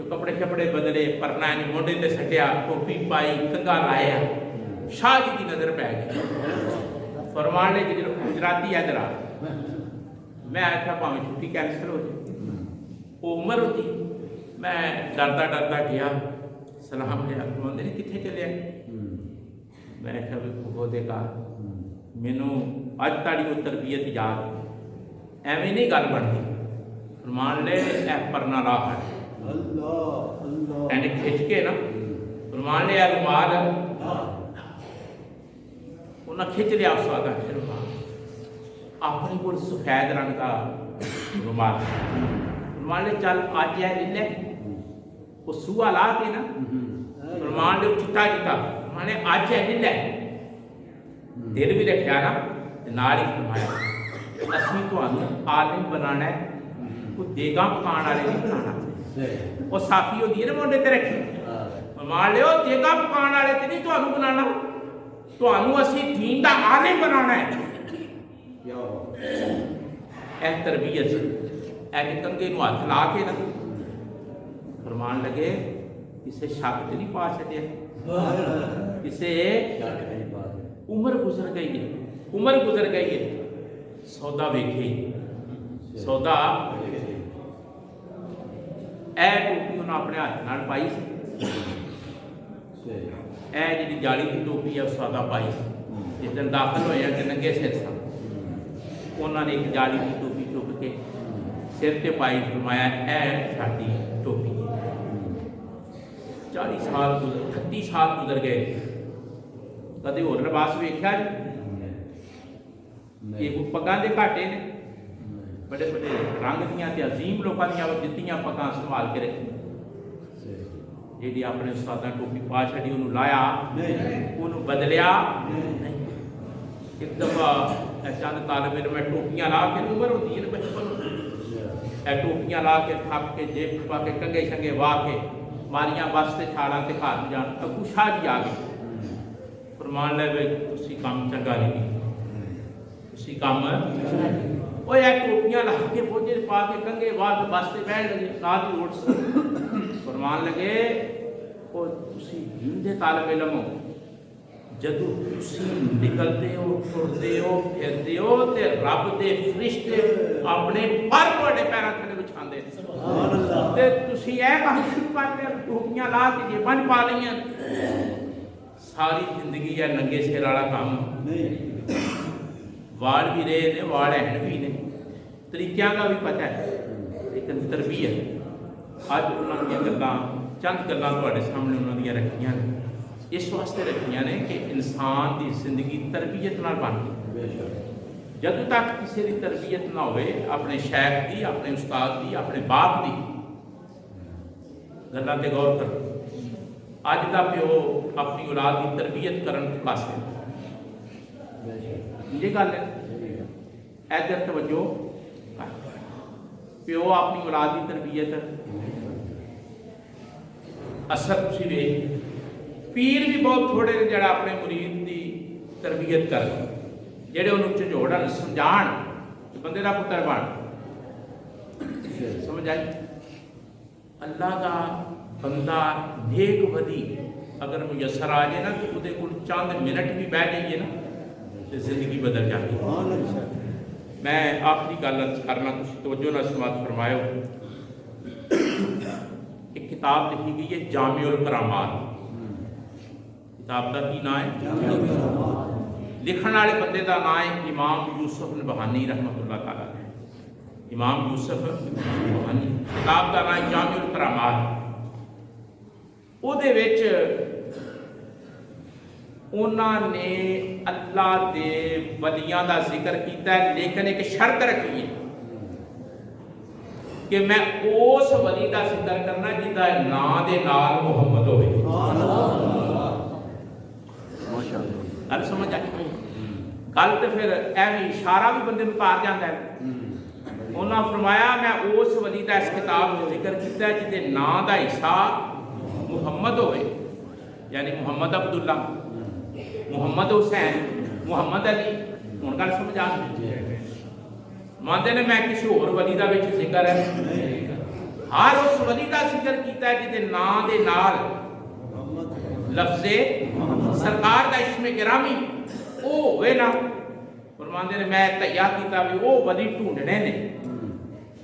A: تو کپڑے شپڑے بدلے، پرنا موڈے تے سٹیا، ٹوپی پائی، کنگا لایا، شاہ جی کی نظر پی گئی۔ فرمان نے گجراتی ہے ذرا، میں آخیا پاویں چھٹی کینسل ہو جائے، وہ عمر ہوتی، میں ڈرتا ڈرتا گیا، سلام لیا، فرماندے نے کتنے چلے؟ میں آخیا بھی وہ دے گا مینوں اج تاڑی وہ تربیت یاد، ایویں نہیں گل بنتی۔ فرمان لے اے پرنا لا ہے اینڈ کھچ کے نا، فرمان لے اے رومال انہیں کھچ لیا اس وقت رومال اپنے کو سفید رنگ کا رومال، فرمان لے چل اج ہے لے لے، وہ سوہا لا کے نا فرمان لے چٹا چٹا، فرمان لے اج ہے لے لے، دل بھی رکھیا نا نال ہی فرمایا اسی تہانوں عالم بنانا ہے، کوئی دیگاں پکان والے نہیں بنانا، وہ صافی ہوتی ہے نا موڈے تے رکھی، فرمان لے وہ دیگاں پکان والے تے نہیں تہانوں بنانا، تہانوں اسی دین دا عالم بنانا ہے۔ اے تربیت اے کہ کنگے نو ہاتھ لا کے نا فرمان لگے کسے شک تے نہیں پا چھڈیا، کسے عمر گزر گئی ہے، عمر گزر گئی ہے، سودا ویکھے سودا اے ٹوپی انہوں اپنے ہاتھ نال پائی سی، اے جی جالی کی ٹوپی ہے سودا پائی سی، جس دن داخل ہوئے ہیں کہ ننگے سر سن، انہوں نے ایک جالی کی ٹوپی چک کے سر تے پائی، فرمایا اے ساڈی ٹوپی، 40 سال 38 سال گزر گئے، کدے ہور لباس ویکھیا جی، یہ پگاں دے گھاٹے نے، بڑے بڑے رنگ دیاں تے عظیم لوکاں دیاں دتیاں پگاں سنبھال کے رکھی، جیڑی اپنے استاداں ٹوپی پا چھڈی انہوں لایا، انہوں بدلیا نہیں۔ ایک دفعہ چند طالب علم میں ٹوپیاں لا کے عمر ہوتی ہے نا بچپن، اے ٹوپیاں لا کے تھپ کے جیب چھپا کے کنگے شنگے واہ کے ماریاں بس تے چھاڑاں تے گھر جان، اگوں شاہ جی آ گئے، فرمان لے بھائی تسی کام چنگا نہیں، تسی کام وہ یہ ٹوپیاں لا کے بوجھے پا کے کنگے واہ کے بس تے بیٹھ لگے، ساتھ ہی اوٹ سے فرمان لگے وہ تسی دین دے طالب علم ہو، جدو تسی نکلتے ہو ٹرتے ہو پھرتے ہو تے رب دے فرشتے اپنے پر تواڈے پیراں تھلے بچھاندے تے تسی اے کام شروع کر لیا، ٹوپیاں لا کے جیباں وچ پا لئیاں، ساری زندگی ہے ننگے سر والا کام، وال بھی رہے نے وال ہیں بھی نے، طریقیاں کا بھی پتہ ہے، لیکن تربیت اج انہوں نے گلاں چند گلاں تواڈے سامنے انہوں نے رکھیاں نے، اس واسطے رکھیاں نے کہ انسان دی زندگی تربیت نال بنتی، جدوں تک کسی دی تربیت نہ ہوئے اپنے شیخ دی، اپنے استاد دی، اپنے باپ دی، گلاں تے غور کرو۔ اج دا پیو اپنی اولاد کی تربیت کرن پاسے یہ گل ہے، ادھر توجہ، پیو اپنی اولاد کی تربیت اثر تسی ویکھ، پیر بھی بہت تھوڑے نے جڑا اپنے مرید کی تربیت کر جڑے انہوں جھجوڑن سمجھان کہ بندے دا پتر بن، سمجھ آئی؟ اللہ کا بندہ نیک ودی اگر میسر آ جائے نا تو وہ چند منٹ بھی بہ جائیے نا تو زندگی بدل جاتی ہے۔ میں آخری گل کرنا، تسی توجہ نال سماعت فرمائے ہو، ایک کتاب لکھی گئی ہے جامع الکرامات، کتاب کا کی نام ہے، لکھن والے بندے کا نام ہے امام یوسف نبہانی رحمۃ اللہ تعالیٰ، امام یوسف نبہانی، کتاب کا نام جامع الکرامات، وہ انہوں نے اللہ دے ولیاں دا ذکر کیتا ہے، لیکن ایک شرط رکھی ہے کہ میں اس ولی دا ذکر کرنا جہدا نام دے نال محمد ہوئے۔ گل سمجھ آئی؟ گل تو پھر ایویں اشارہ بھی بندے نوں تار جاندا ہے۔ انہوں نے فرمایا میں اس ولی دا اس کتاب میں ذکر کیتا ہے جہدے نام دا حصہ محمد ہوئے، یعنی محمد عبداللہ، محمد حسین، محمد علی۔ ہوں گل سمجھ آ مانتے نے میں کسی اور ولی دا وچ ذکر ہے ہر اس ولی کا ذکر کیتا ہے جہدے نام دے نال لفظ سرکار دا اسم گرامی او ہوئے نا، فرماندے نے میں تیا کیتا بھی او ولی ڈھونڈنے نے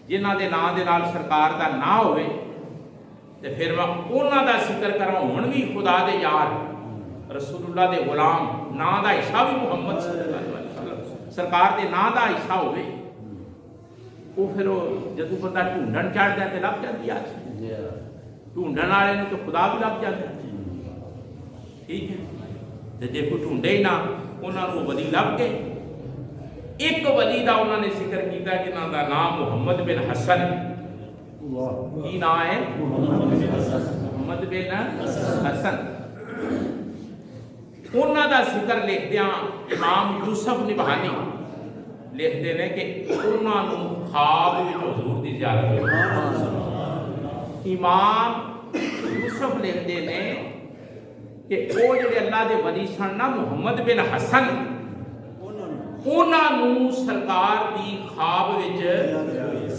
A: جنہ دے نام دے نال سرکار دا نام ہوئے، تے پھر میں انہاں دا ذکر کراں ہن بھی خدا دے یار رسول اللہ دے غلام نام دا حصہ بھی محمد صلی اللہ علیہ وسلم سرکار دے نام دا حصہ ہوئے، وہ پھر جدو بندہ ڈھونڈن چڑھتا ہے تو لب جاتی ہے، ڈھونڈن والے نے تو خدا بھی لب جاتا ہے، ٹھیک ہے، تو جے کوئی ڈھونڈے ہی نہ انہوں نے ولی لب گئے۔ ایک ولی دا انہوں نے ذکر کیتا جنہاں دا نام محمد بن حسن، کی نام ہے محمد بن حسن، انہوں دا ذکر لکھ دیاں امام یوسف نبہانی لکھتے ہیں کہ انہوں نے خواب حضور دی زیارت ہوئی۔ امام یوسف لکھتے ہیں کہ وہ جڑے اللہ دے ولی سن نا محمد بن حسن، انہوں نے سرکار دی خواب وچ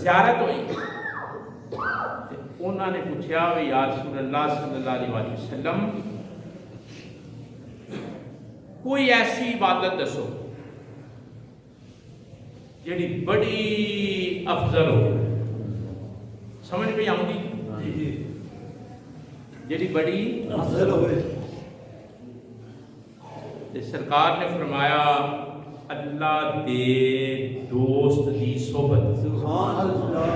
A: زیارت ہوئی، انہوں نے پوچھا وی یا رسول اللہ صلی اللہ علیہ وسلم کوئی ایسی عبادت دسو جیڑی بڑی افضل ہو، سمجھ میں آؤں گی جیڑی بڑی افضل ہوئے، سرکار نے فرمایا اللہ دے دوست دی صحبت، سبحان اللہ،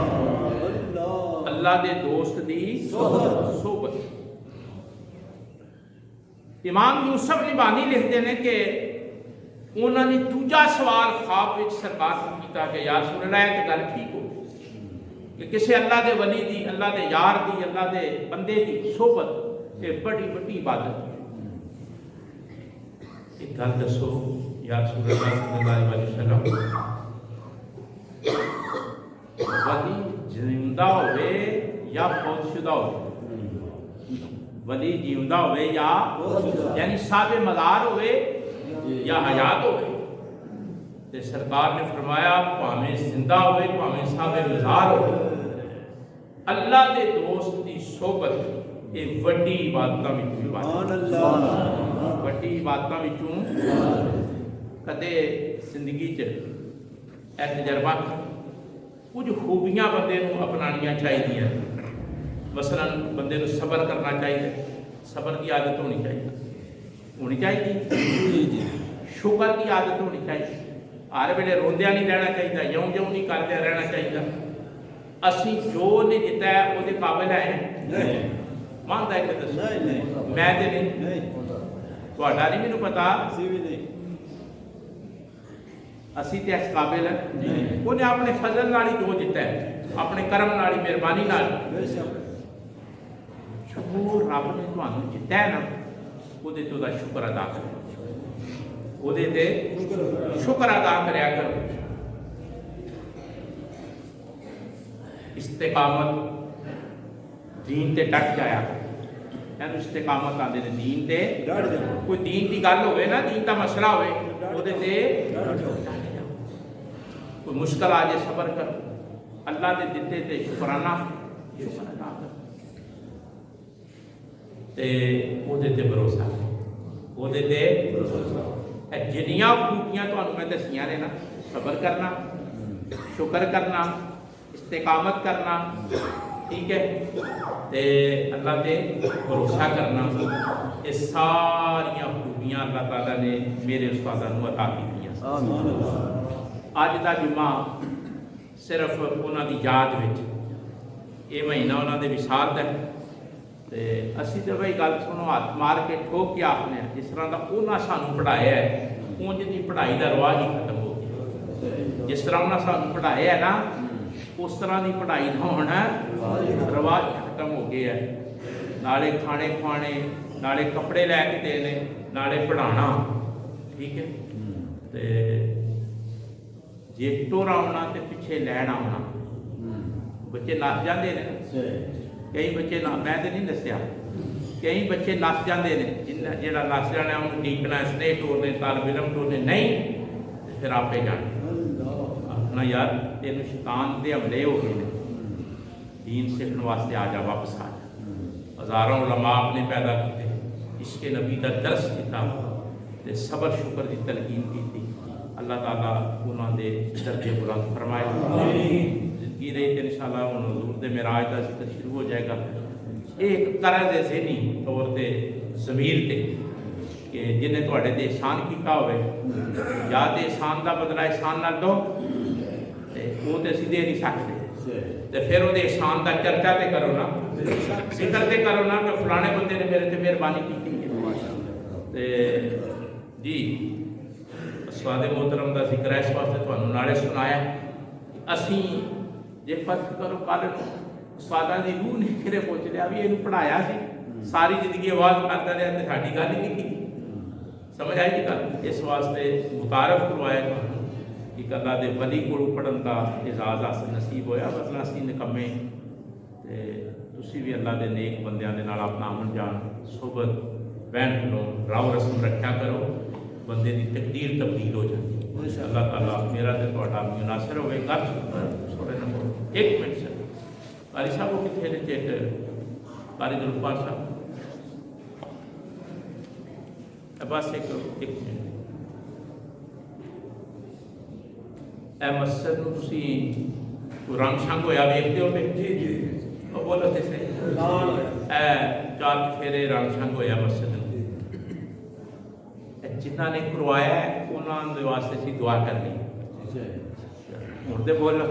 A: اللہ دے دوست دی صحبت۔ امام یوسف نبہانی لکھتے ہیں کہ انہوں نے دوجا سوال خواب وچ سرکار کو کیتا کہ یا رسول اللہ ہے کہ گل ٹھیک ہو کہ کسی اللہ دے ولی دی، اللہ دے یار دی، اللہ دے بندے دی صحبت یہ بڑی بڑی عبادت ہے، ایک گل دسو یا رسول اللہ صلی اللہ علیہ وسلم ولی زندہ ہوئے یا فوت شدہ ہوئے، ولی جیوندہ ہوئے یا یعنی صاحب مزار ہوئے یا حیات ہوئے، تے سرکار نے فرمایا پاویں زندہ ہوئے پاویں صاحب مزار ہوئے، اللہ دے دوست دی صحبت یہ وڈی عبادتاں وچوں عبادت، وڈی عبادتاں وچوں۔ کدے زندگی چ اے تجربہ کچھ خوبیاں بندے نوں اپنانیاں چاہیے، مثلا بندے نوں صبر کرنا چاہیے، صبر کی عادت ہونی چاہیے، شکر کی عادت ہونی چاہیے، ہر ویلے روندیا نہیں رہنا چاہیے، یوں یوں نہیں کردیا رہنا چاہیے، اسی جو نے دتا ہے وہ قابل ہے مانتا ہے کہ دسو میں تے نہیں تہاڈا نہیں مینوں پتا اسی تے اس قابل ہے، انہیں اپنے فضل نال ہی جو دتا ہے، اپنے کرم نال مہربانی نال، جو رب نے تانوں دتا ہے نا وہ تو دا شکر ادا کرو، وہ تے شکر ادا کریا کرو۔ استقامت دین تے ڈٹ جایا، یعنی استقامت آندے نے دین تے کوئی دین دی گل ہوئے نا، دین دا مسئلہ ہوئے وہ تے ڈٹ جاؤ، کوئی مشکل آ جائے صبر کرو، اللہ دے دتے تے شکرانہ شکر ادا کرو، تے وہ تے بھروسہ، وہ تے جنیاں خوبیاں تانوں میں دسیاں نے نا، صبر کرنا، شکر کرنا، استقامت کرنا، ٹھیک ہے، تے اللہ تے بھروسہ کرنا، یہ ساری خوبیاں اللہ تعالیٰ نے میرے استاداں نوں عطا کیتیاں۔ اج دا جمعہ صرف انہاں دی یاد وچ، یہ مہینہ انہاں دے وصال دا ہے، تے اسی تے بھائی گل سنو ہاتھ مار کے ٹھوک کے آخنے ہیں جس طرح دا انہاں سانوں پڑھایا ہے اونج دی پڑھائی دا رواج ہی ختم ہو گیا، جس طرح انہاں سانوں پڑھایا ہے نا اس طرح دی پڑھائی دا ہونا رواج ختم ہو گیا ہے، نالے کھانے کھوانے، نالے کپڑے لے کے دینے، نالے پڑھانا، ٹھیک ہے، تے جے ٹورا ہونا تے پیچھے لین آنا، بچے نس جاندے نے، کئی بچے میں تے نہیں نسیا، کئی بچے نس جاندے نے، جہاں نس جانا انہوں ٹیکنا سنے ٹورنے طالب علم ٹورنے نہیں پھر آپ جانے آخنا یار تینوں شیطان دے حملے ہو گئے، دین سیکھنے واسطے آ جا، واپس آ جا۔ ہزاروں علماء آپ نے پیدا کیتے، عشق نبی کا درس دیتا تے صبر شکر کی تلقین کی تھی۔ اللہ تعالیٰ انہوں دے درجے بلند فرمائے۔ زندگی رہی تو انشاءاللہ ہن حضور دے معراج کا ذکر شروع ہو جائے گا۔ ایک طرح دے ذہنی طور تے ضمیر تے کہ جنہیں تواڈے تے احسان کیتا ہوئے، یا تے احسان دا بدلہ احسان نال دو تے وہ تے اسی دے نہیں سکتے، تے پھر وہ احسان دا چرچا تے کرو نا، ذکر تے کرو نا کہ فلانے بندے نے میرے تے مہربانی کی تے جی اسواد محترم دا ذکر ہے، اس واسطے تھانوں نالے سنایا۔ اسی جے فرض کرو کل استاداں دی روح نے کھرے پہنچ لیا بھی یہ پڑھایا سی، ساری زندگی آواز کرتا رہا تے ساڈی گل ہی نہیں کی، سمجھ آئی جی گل؟ اس واسطے متعارف کروایا تھانوں کہ اللہ دے ولی کولوں پڑھن دا اعزاز حاصل نصیب ہویا، ورنہ اسی نکمے تے تسی بھی اللہ دے نیک بندیاں دے نال اپنا امن جان صحبت بہن کرو، راو رسم رکھیا کرو، بندے دی تقدیر تبدیل ہو جاتی۔ اللہ تعالیٰ میرا تے تہاڈا مناصر ہوئے گا۔ سورے نمبر 1 منٹ سے قاری صاحب وہ کتنے نے چیک قاری دلفار صاحب بس ایک منٹ اے مسجد نو تسی رنگ شنگ ہویا ویکھدے ہو پے؟ جی جی بولو تے صحیح، اے چار پھیرے رنگ شنگ ہویا مسجد نو، جنہاں نے کروایا ہے انہاں دے واسطے سی دعا کرنی۔ ہن تے بول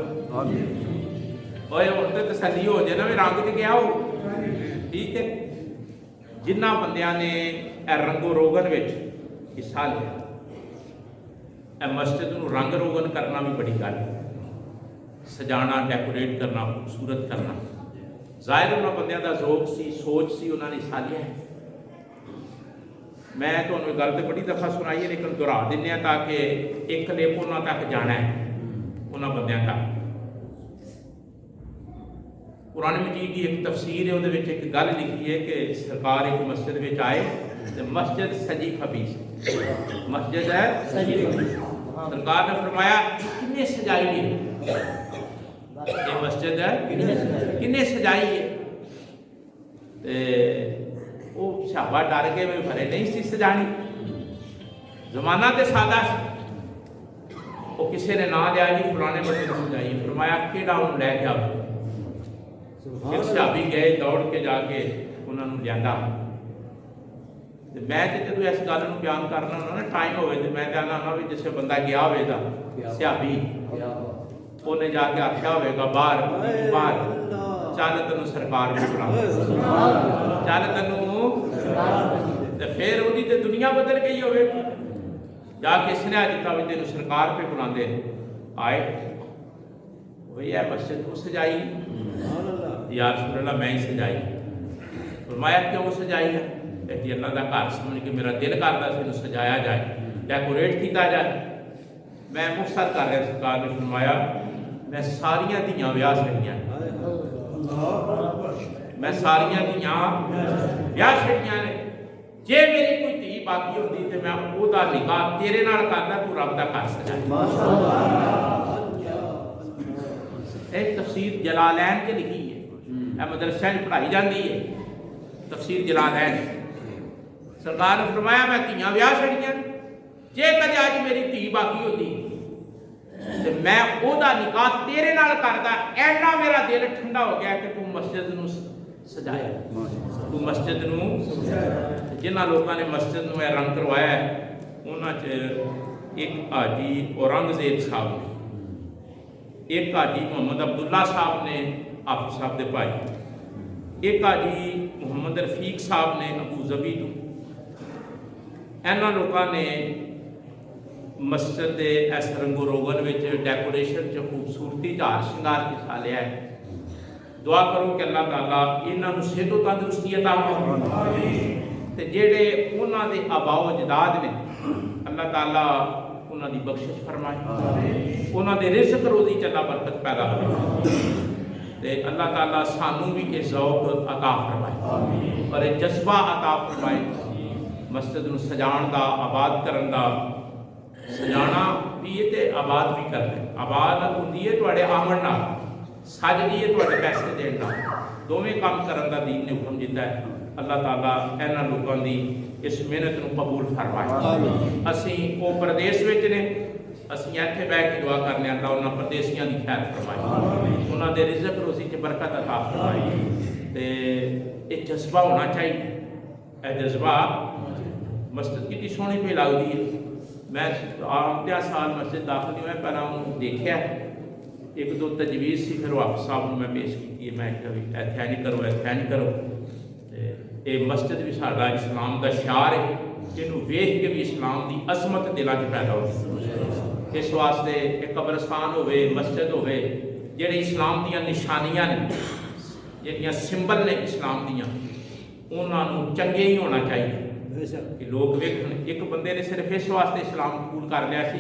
A: اوئے ہن تے تسلی ہو جائے نا بھی رنگ تے گیا ہو، ٹھیک ہے؟ جنہاں بندیاں نے اے رنگ و روغن وچ حصہ لیا، اے مسجد نو رنگ روغن کرنا بھی بڑی گل ہے، سجانا، ڈیکوریٹ کرنا، خوبصورت کرنا، ظاہر انہاں بندیاں دا ذوق سی، سوچ سی، انہاں نے حصہ لیا ہے۔ میں تو انہوں گل تو بڑی دفعہ سنائی ہے لیکن دہرا دینے تاکہ ایک کلپ انہوں تک جانا ہے، انہوں بندیاں تک۔ قرآن مجید کی ایک تفسیر ہے، وہ ایک گل لکھی ہے کہ سرکار ایک مسجد میں آئے تو مسجد سجی کھبی سی، مسجد ہے سجی کھبی، سرکار نے فرمایا کنے سجائی ہے یہ مسجد ہے، کنے سجائی ہے؟ وہ صحابہ ڈر کے میں بھرے نہیں سی سجانی، زمانہ تے سادہ سی، وہ کسی نے نہ لیا جی فلانے بندے نے سجائی، فرمایا کیڑا انہوں لے کے آؤ؟ ایک صحابی گئے دوڑ کے جا کے انہوں نے لیا، میں جدو اس گل کو بیان کرنا ہونا نا ٹائم ہوئے تو میں کہنا ہونا بھی جسے بندہ گیا ہوئے گا صحابی انہیں جا کے آخیا ہوئے گا باہر چل تینوں سرکار بھی بلا، چل تینوں پھر وہی تو دنیا بدل گئی ہوئے، جا کے سنیا دیتا بھی تینوں سرکار پہ بلا دے آئے، وہی ہے مسجد کو سجائی یا رسول اللہ میں ہی سجائی، فرمایا کیوں سجائی ہے؟ کہ اللہ کا گھر سمجھ کے میرا دل کرتا سی سجایا جائے، ڈیکوریٹ کیتا جائے۔ میں مختصر کر رہا سرکار نے فرمایا میں ساریاں دھیاں ویاہ چھڑیاں، میں ساریاں دھیاں ویاہ چھڑیاں نے، جے میری کوئی دھی باقی ہوتی تو میں وہ دا نکاح تیرے نال کردا، تو رب دا گھر سجایا۔ ایک تفسیر جلالین کے لکھی ہے، مدرسہ پڑھائی جاتی ہے تفسیر جلالین، سرکار نے فرمایا میں دھیاں ویاہ چھڑیاں، جے کدے اج میری دھی باقی ہوتی تو میں او دا نکاح تیرے نال کردا، اینا میرا دل ٹھنڈا ہو گیا کہ تو مسجد نو سجایا، تو مسجد نو جنہاں لوگوں نے مسجد نو رنگ کروایا ہے انہاں چ ایک حاجی اورنگزیب صاحب نے، ایک حاجی محمد عبداللہ صاحب نے حافظ صاحب دے بھائی، ایک حاجی محمد رفیق صاحب نے ابو ظبی تو، اینا لوگوں نے مسجد دے اس رنگ و روغن وچ ڈیکوریشن چ خوبصورتی ہار شنگار حصہ لیا ہے۔ دعا کرو کہ اللہ تعالیٰ انہاں نوں صحت و تندرستی عطا فرمائے، تے جڑے انہاں دے آباء و اجداد نے اللہ تعالیٰ انہاں دی بخشش فرمائے، انہاں دے رزق روزی چ اللہ برکت پیدا فرمائے، تے اللہ تعالیٰ سانوں بھی یہ ذوق عطا فرمائے اور یہ جذبہ عطا فرمائے مسجد نو سجان دا، آباد کرن دا، سجانا بھی تے آباد بھی کرنا ہے، آباد ہوندی ہے تواڈے آمن نال، ਸਾਜਦੀ ਹੈ ਤੁਹਾਡੇ ਪੈਸੇ ਦੇਣ ਦਾ, ਦੋਵੇਂ ਕੰਮ ਕਰਨ ਦਾ ਦੀਨ ਨੇ ਹੁਕਮ ਦਿੱਤਾ ਹੈ। ਅੱਲਾਹ ਤਾਲਾ ਇਹਨਾਂ ਲੋਕਾਂ ਦੀ ਇਸ ਮਿਹਨਤ ਨੂੰ ਕਬੂਲ ਫਰਮਾਏ। ਅਸੀਂ ਉਹ ਪ੍ਰਦੇਸ਼ ਵਿੱਚ ਨੇ, ਅਸੀਂ ਇੱਥੇ ਬਹਿ ਕੇ ਦੁਆ ਕਰਨੇ ਆ, ਅੱਲਾਹ ਉਹਨਾਂ ਪ੍ਰਦੇਸੀਆਂ ਦੀ ਖੈਰ ਫਰਮਾਏ, ਉਹਨਾਂ ਦੇ ਰਿਜ਼ਕ ਰੋਜ਼ੀ 'ਚ ਬਰਕਤ ਅਤਾ ਫਰਮਾਏ। ਤੇ ਇਹ ਜਜ਼ਬਾ ਹੋਣਾ ਚਾਹੀਦਾ, ਇਹ ਜਜ਼ਬਾ ਮਸਜਿਦ ਕਿੰਨੀ ਸੋਹਣੀ ਪਈ ਲੱਗਦੀ ਹੈ। ਮੈਂ ਆਉਂਦਿਆਂ ਸਾਲ ਮਸਜਿਦ ਦਾਖਲ ਨਹੀਂ ਹੋਇਆ, ਪਹਿਲਾਂ ਉਹਨੂੰ ਦੇਖਿਆ, ਇੱਕ ਦੋ ਤਜਵੀਜ਼ ਸੀ, ਫਿਰ ਵਾਪਸ ਸਾਹਿਬ ਨੂੰ ਮੈਂ ਪੇਸ਼ ਕੀਤੀ। ਮੈਂ ਕਿਹਾ ਵੀ ਇੱਥੇ ਨਹੀਂ ਕਰੋ, ਇੱਥੇ ਨਹੀਂ ਕਰੋ। ਤੇ ਇਹ ਮਸਜਿਦ ਵੀ ਸਾਡਾ ਇਸਲਾਮ ਦਾ ਸ਼ਿਆਰ ਹੈ, ਜਿਹਨੂੰ ਵੇਖ ਕੇ ਵੀ ਇਸਲਾਮ ਦੀ ਅਜ਼ਮਤ ਦਿਲਾਂ 'ਚ ਪੈਦਾ ਹੋਵੇ। ਇਸ ਵਾਸਤੇ ਇੱਕ ਕਬਰਸਤਾਨ ਹੋਵੇ, ਮਸਜਿਦ ਹੋਵੇ, ਜਿਹੜੇ ਇਸਲਾਮ ਦੀਆਂ ਨਿਸ਼ਾਨੀਆਂ ਨੇ, ਜਿਹੜੀਆਂ ਸਿੰਬਲ ਨੇ ਇਸਲਾਮ ਦੀਆਂ, ਉਹਨਾਂ ਨੂੰ ਚੰਗੇ ਹੀ ਹੋਣਾ ਚਾਹੀਦਾ ਕਿ ਲੋਕ ਵੇਖਣ। ਇੱਕ ਬੰਦੇ ਨੇ ਸਿਰਫ ਇਸ ਵਾਸਤੇ ਇਸਲਾਮ ਕਬੂਲ ਕਰ ਲਿਆ ਸੀ,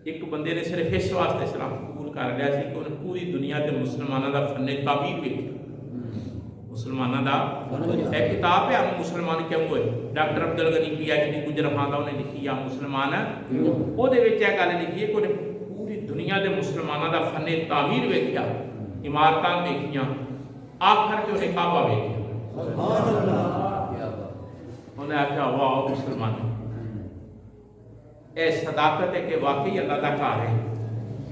A: ਇੱਕ ਬੰਦੇ ਨੇ ਸਿਰਫ ਇਸ ਵਾਸਤੇ ਇਸਲਾਮ ਕਬੂਲ ਕਰ ਲਿਆ ਸੀ ਕਿ ਉਹਨੇ ਪੂਰੀ ਦੁਨੀਆ ਤੇ ਮੁਸਲਮਾਨਾਂ ਦਾ ਫੰਨੇ ਤਾਬੀਰ ਵੇਖਿਆ। ਮੁਸਲਮਾਨਾਂ ਦਾ ਇਹ ਕਿਤਾਬ ਹੈ ਮੁਸਲਮਾਨ ਕਿਉਂ ਹੋਏ, ਡਾਕਟਰ ਅਬਦੁਲ ਗਨੀ PhD ਗੁਜਰਾਤ ਦਾ ਉਹਨੇ ਲਿਖੀ ਆ ਮੁਸਲਮਾਨ। ਉਹਦੇ ਵਿੱਚ ਇਹ ਗੱਲ ਲਿਖੀ ਹੈ ਕਿ ਉਹਨੇ ਪੂਰੀ ਦੁਨੀਆ ਦੇ ਮੁਸਲਮਾਨਾਂ ਦਾ ਫੰਨੇ ਤਾਬੀਰ ਵੇਖਿਆ, ਇਮਾਰਤਾਂ ਵੇਖੀਆਂ, ਆਖਰ 'ਚ ਉਹਨੇ ਕਾਬਾ ਵੇਖਿਆ। ਉਹਨੇ ਆਖਿਆ ਵਾਹ ਮੁਸਲਮਾਨ, ਇਹ ਸਦਾਕਤ ਹੈ ਕਿ ਵਾਕਈ ਅੱਲਾਹ ਦਾ ਘਰ ਹੈ,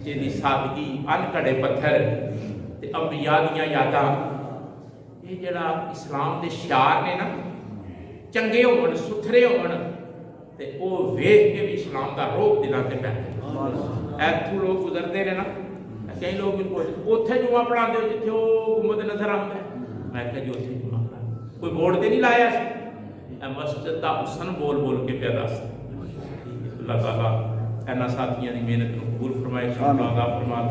A: ਜਿਹਦੀ ਸਾਦਗੀ, ਅਨਕੜੇ ਪੱਥਰ ਤੇ ਅੰਬੀਆ ਦੀਆਂ ਯਾਦਾਂ, ਇਹ ਜਿਹੜਾ ਇਸਲਾਮ ਦੇ ਸ਼ਿਆਰ ਨੇ ਨਾ, ਚੰਗੇ ਹੋਣ, ਸੁਥਰੇ ਹੋਣ, ਤੇ ਉਹ ਵੇਖ ਕੇ ਵੀ ਇਸਲਾਮ ਦਾ ਰੋਹ ਦਿਲਾਂ ਤੇ ਪੈਂਦਾ। ਇੱਥੋਂ ਲੋਕ ਗੁਜ਼ਰਦੇ ਨੇ ਨਾ, ਕਈ ਲੋਕ ਉੱਥੇ ਜੁਮਾ ਪੜ੍ਹਾਉਂਦੇ ਹੋ ਜਿੱਥੇ ਉਹ ਗੁੰਬਦ ਨਜ਼ਰ ਆਉਂਦਾ ਹੈ। ਮੈਂ ਕਿਹਾ ਜੀ ਉੱਥੇ ਜੁਮਾ ਪੜ੍ਹਾ, ਕੋਈ ਬੋਰਡ ਤੇ ਨਹੀਂ ਲਾਇਆ ਸੀ, ਇਹ ਮਸਜਿਦ ਦਾ ਹੁਸਨ ਬੋਲ ਬੋਲ ਕੇ ਪਿਆ ਦੱਸਦਾ। ਅੱਲਾਹ ਤਾਲਾ ਇਹਨਾਂ ਸਾਥੀਆਂ ਦੀ ਮਿਹਨਤ ਨੂੰ ਕਬੂਲ ਫਰਮਾਏ, ਸ਼ੁਕਰਾਨਾ ਫਰਮਾਏ।